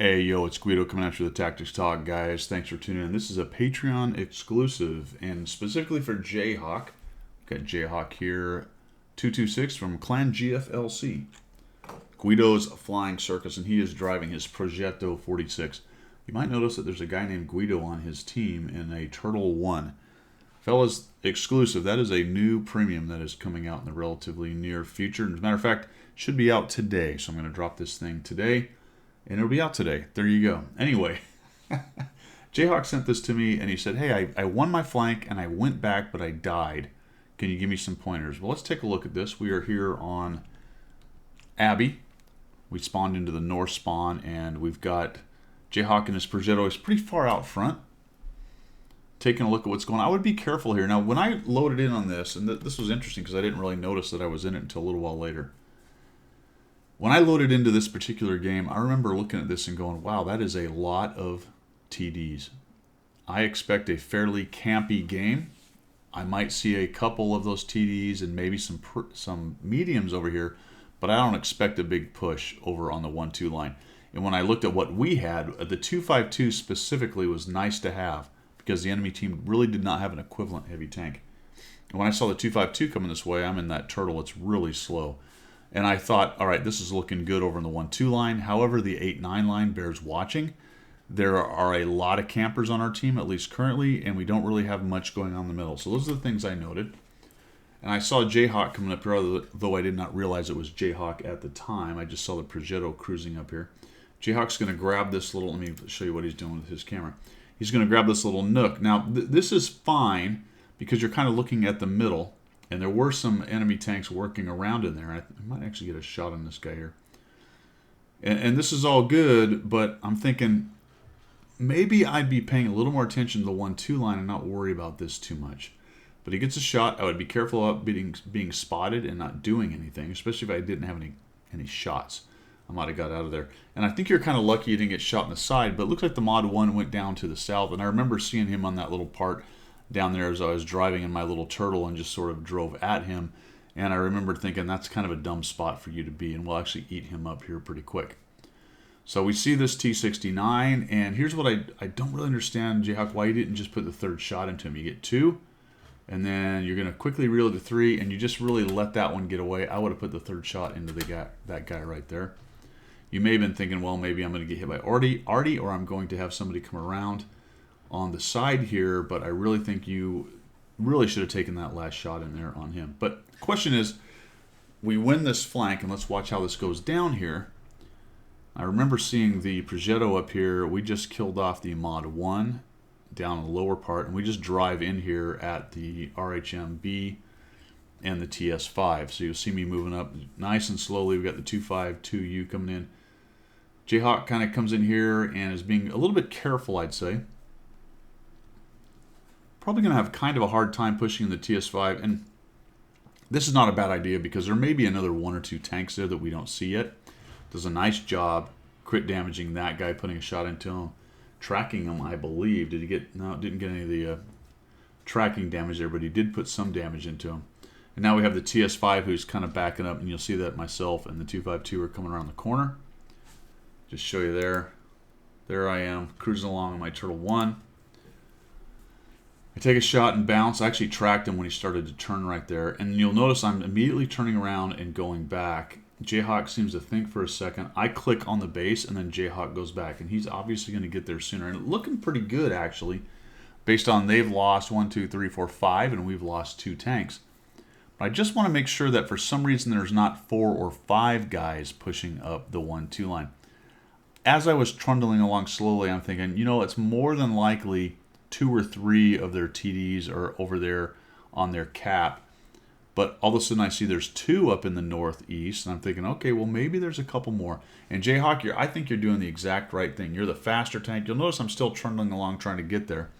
Hey, yo, it's Guido coming after the Tactics Talk, guys. Thanks for tuning in. This is a Patreon exclusive, and specifically for Jayhawk. Got Jayhawk here, 226 from Clan GFLC. Guido's Flying Circus, and he is driving his Progetto 46. You might notice that there's a guy named Guido on his team in a Turtle 1. Fellas, exclusive. That is a new premium that is coming out in the relatively near future. As a matter of fact, should be out today. So I'm going to drop this thing today. And it'll be out today. There you go. Anyway, Jayhawk sent this to me, and he said, hey, I won my flank, and I went back, but I died. Can you give me some pointers? Well, let's take a look at this. We are here on Abbey. We spawned into the north spawn, and we've got Jayhawk and his Progetto is pretty far out front. Taking a look at what's going on. I would be careful here. Now, when I loaded in on this, and this was interesting because I didn't really notice that I was in it until a little while later. When I loaded into this particular game, I remember looking at this and going, wow, that is a lot of TDs. I expect a fairly campy game. I might see a couple of those TDs and maybe some mediums over here, but I don't expect a big push over on the 1-2 line. And when I looked at what we had, the 252 specifically was nice to have because the enemy team really did not have an equivalent heavy tank. And when I saw the 252 coming this way, I'm in that Turtle. It's really slow. And I thought, all right, this is looking good over in the 1-2 line. However, the 8-9 line bears watching. There are a lot of campers on our team, at least currently, and we don't really have much going on in the middle. So those are the things I noted. And I saw Jayhawk coming up here, though I did not realize it was Jayhawk at the time. I just saw the Progetto cruising up here. Jayhawk's going to grab this little, let me show you what he's doing with his camera. He's going to grab this little nook. Now, this is fine because you're kind of looking at the middle. And there were some enemy tanks working around in there. I might actually get a shot on this guy here. And this is all good, but I'm thinking maybe I'd be paying a little more attention to the 1-2 line and not worry about this too much. But he gets a shot. I would be careful about being spotted and not doing anything, especially if I didn't have any shots. I might have got out of there. And I think you're kind of lucky you didn't get shot in the side, but it looks like the Mod 1 went down to the south. And I remember seeing him on that little part down there as I was driving in my little Turtle and just sort of drove at him. And I remember thinking that's kind of a dumb spot for you to be, and we'll actually eat him up here pretty quick. So we see this T69, and here's what I don't really understand, Jayhawk, why you didn't just put the third shot into him. You get 2, and then you're going to quickly reel to 3, and you just really let that one get away. I would have put the third shot into that guy right there. You may have been thinking, well, maybe I'm going to get hit by Artie, or I'm going to have somebody come around on the side here, but I really think you really should have taken that last shot in there on him. But the question is, we win this flank, and let's watch how this goes down here. I remember seeing the Progetto up here. We just killed off the Mod 1 down in the lower part, and we just drive in here at the RHMB and the TS5. So you'll see me moving up nice and slowly. We've got the 252U coming in. Jayhawk kind of comes in here and is being a little bit careful, I'd say. Probably going to have kind of a hard time pushing the TS5, and this is not a bad idea because there may be another 1 or 2 tanks there that we don't see yet. Does a nice job crit damaging that guy, putting a shot into him, tracking him, I believe. Did he get, no, didn't get any of the tracking damage there, but he did put some damage into him. And now we have the TS5 who's kind of backing up, and you'll see that myself and the 252 are coming around the corner. Just show you there. There I am, cruising along in my Turtle 1. I take a shot and bounce. I actually tracked him when he started to turn right there. And you'll notice I'm immediately turning around and going back. Jayhawk seems to think for a second. I click on the base, and then Jayhawk goes back. And he's obviously going to get there sooner. And looking pretty good, actually, based on they've lost 1, 2, 3, 4, 5, and we've lost 2 tanks. But I just want to make sure that for some reason there's not 4 or 5 guys pushing up the 1-2 line. As I was trundling along slowly, I'm thinking, you know, it's more than likely 2 or 3 of their TDs are over there on their cap. But all of a sudden I see there's 2 up in the northeast, and I'm thinking, okay, well, maybe there's a couple more. And Jayhawk, I think you're doing the exact right thing. You're the faster tank. You'll notice I'm still trundling along trying to get there.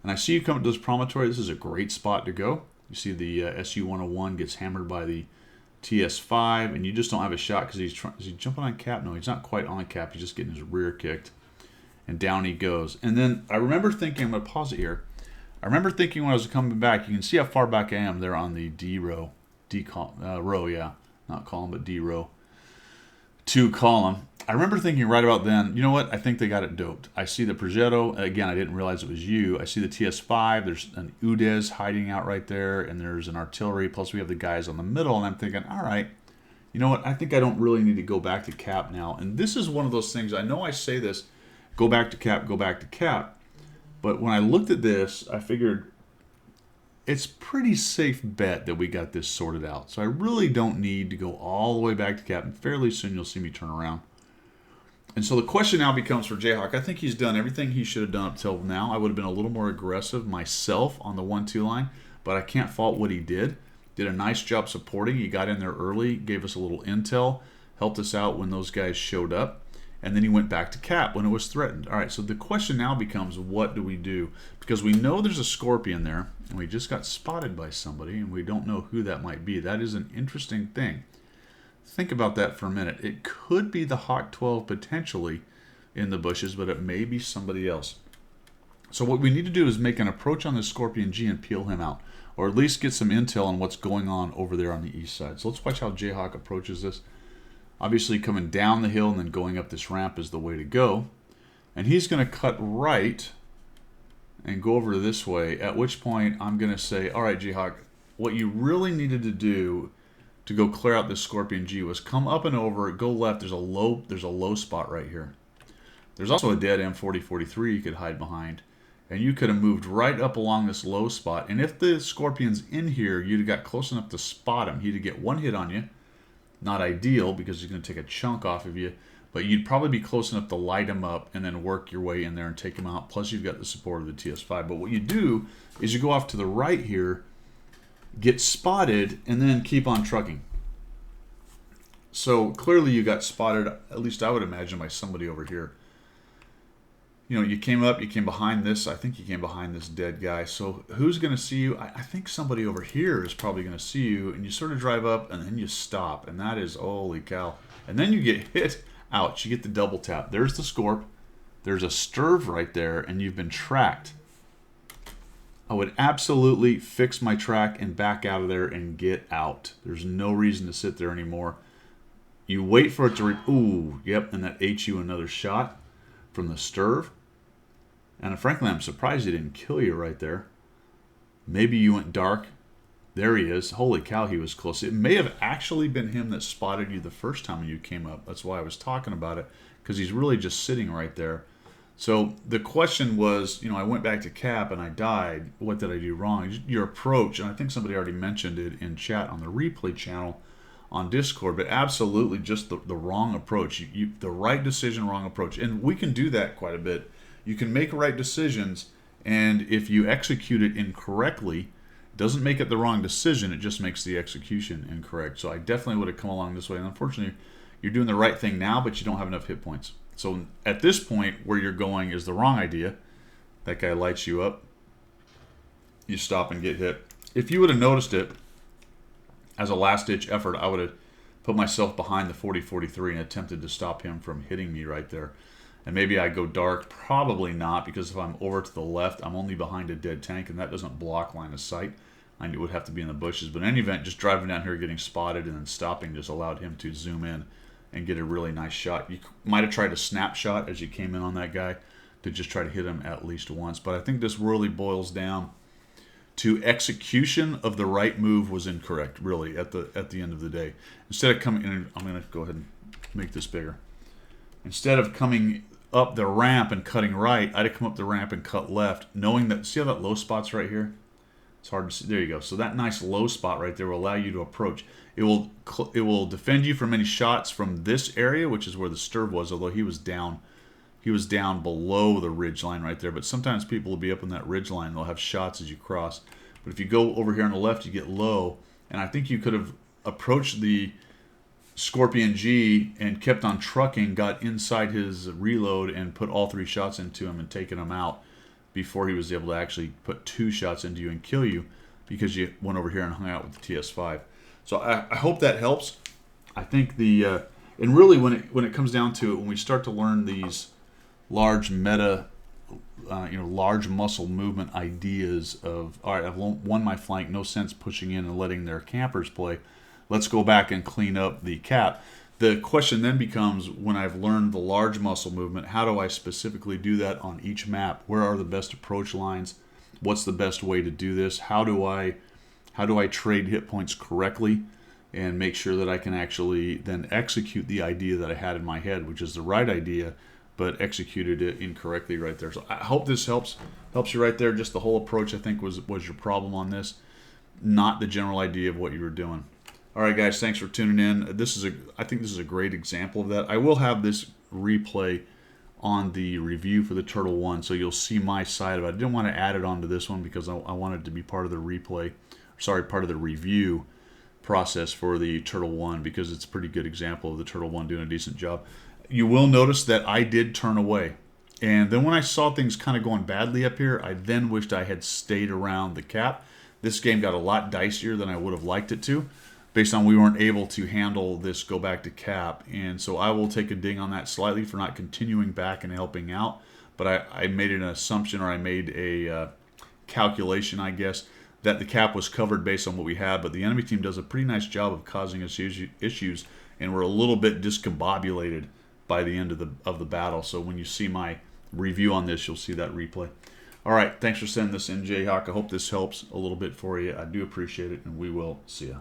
And I see you come to this promontory. This is a great spot to go. You see the SU-101 gets hammered by the TS5, and you just don't have a shot because is he jumping on cap? No, he's not quite on cap. He's just getting his rear kicked. And down he goes. And then I remember thinking, I'm going to pause it here. I remember thinking when I was coming back, you can see how far back I am there on the D row. Row, yeah. Not column, but D row. 2 column. I remember thinking right about then, you know what? I think they got it doped. I see the Progetto. Again, I didn't realize it was you. I see the TS5. There's an Udez hiding out right there, and there's an artillery. Plus, we have the guys on the middle, and I'm thinking, all right, you know what? I think I don't really need to go back to cap now. And this is one of those things, I know I say this, go back to cap, go back to cap. But when I looked at this, I figured it's pretty safe bet that we got this sorted out. So I really don't need to go all the way back to cap. And fairly soon you'll see me turn around. And so the question now becomes for Jayhawk. I think he's done everything he should have done up till now. I would have been a little more aggressive myself on the 1-2 line, but I can't fault what he did. Did a nice job supporting. He got in there early, gave us a little intel, helped us out when those guys showed up, and then he went back to cap when it was threatened. All right, so the question now becomes, what do we do? Because we know there's a Scorpion there, and we just got spotted by somebody, and we don't know who that might be. That is an interesting thing. Think about that for a minute. It could be the Hawk 12 potentially in the bushes, but it may be somebody else. So what we need to do is make an approach on this Scorpion G and peel him out, or at least get some intel on what's going on over there on the east side. So let's watch how Jayhawk approaches this. Obviously coming down the hill and then going up this ramp is the way to go. And he's going to cut right and go over this way, at which point I'm going to say, all right, Jayhawk, what you really needed to do to go clear out this Scorpion G was come up and over, go left. There's a low spot right here. There's also a dead M4043 you could hide behind. And you could have moved right up along this low spot. And if the Scorpion's in here, you'd have got close enough to spot him. He'd get one hit on you. Not ideal because he's going to take a chunk off of you. But you'd probably be close enough to light him up and then work your way in there and take him out. Plus you've got the support of the TS5. But what you do is you go off to the right here, get spotted, and then keep on trucking. So clearly you got spotted, at least I would imagine, by somebody over here. You know, you came up, you came behind this. I think you came behind this dead guy. So who's going to see you? I think somebody over here is probably going to see you. And you sort of drive up and then you stop. And that is, holy cow. And then you get hit. Ouch. You get the double tap. There's the Scorp. There's a Sturv right there. And you've been tracked. I would absolutely fix my track and back out of there and get out. There's no reason to sit there anymore. You wait for it to... Ooh, yep. And that ate you another shot from the Sturv. And frankly, I'm surprised he didn't kill you right there. Maybe you went dark. There he is. Holy cow, he was close. It may have actually been him that spotted you the first time you came up. That's why I was talking about it, because he's really just sitting right there. So the question was, you know, I went back to cap and I died. What did I do wrong? Your approach, and I think somebody already mentioned it in chat on the replay channel on Discord, but absolutely just the wrong approach. The right decision, wrong approach. And we can do that quite a bit. You can make right decisions, and if you execute it incorrectly, it doesn't make it the wrong decision, it just makes the execution incorrect. So I definitely would have come along this way. And unfortunately, you're doing the right thing now, but you don't have enough hit points. So at this point, where you're going is the wrong idea. That guy lights you up. You stop and get hit. If you would have noticed it, as a last-ditch effort, I would have put myself behind the 4043 and attempted to stop him from hitting me right there. And maybe I go dark. Probably not, because if I'm over to the left, I'm only behind a dead tank, and that doesn't block line of sight. I would have to be in the bushes. But in any event, just driving down here, getting spotted, and then stopping just allowed him to zoom in and get a really nice shot. You might have tried a snapshot as you came in on that guy to just try to hit him at least once. But I think this really boils down to execution of the right move was incorrect, really, at the end of the day. Instead of coming in, I'm going to go ahead and make this bigger. Instead of coming up the ramp and cutting right, I'd have come up the ramp and cut left, knowing that, see how that low spot's right here? It's hard to see. There you go. So that nice low spot right there will allow you to approach. It will defend you from any shots from this area, which is where the Sturv was, although he was down below the ridge line right there. But sometimes people will be up on that ridge line. They'll have shots as you cross. But if you go over here on the left, you get low. And I think you could have approached the Scorpion G and kept on trucking, got inside his reload, and put all 3 shots into him and taken him out before he was able to actually put 2 shots into you and kill you, because you went over here and hung out with the TS5. So I hope that helps. I think and really when it comes down to it, when we start to learn these large meta, large muscle movement ideas of, all right, I've won my flank, no sense pushing in and letting their campers play. Let's go back and clean up the cap. The question then becomes, when I've learned the large muscle movement, how do I specifically do that on each map? Where are the best approach lines? What's the best way to do this? How do I trade hit points correctly and make sure that I can actually then execute the idea that I had in my head, which is the right idea, but executed it incorrectly right there. So I hope this helps you right there. Just the whole approach, I think, was your problem on this, not the general idea of what you were doing. All right, guys, thanks for tuning in. I think this is a great example of that. I will have this replay on the review for the Turtle 1, so you'll see my side of it. I didn't want to add it onto this one because I wanted it to be part of the replay, part of the review process for the Turtle 1, because it's a pretty good example of the Turtle 1 doing a decent job. You will notice that I did turn away. And then when I saw things kind of going badly up here, I then wished I had stayed around the cap. This game got a lot dicier than I would have liked it to, based on we weren't able to handle this go back to cap. And so I will take a ding on that slightly for not continuing back and helping out. But I made an assumption, or I made a calculation, I guess, that the cap was covered based on what we had. But the enemy team does a pretty nice job of causing us issues, and we're a little bit discombobulated by the end of the battle. So when you see my review on this, you'll see that replay. All right, thanks for sending this in, Jayhawk. I hope this helps a little bit for you. I do appreciate it, and we will see ya.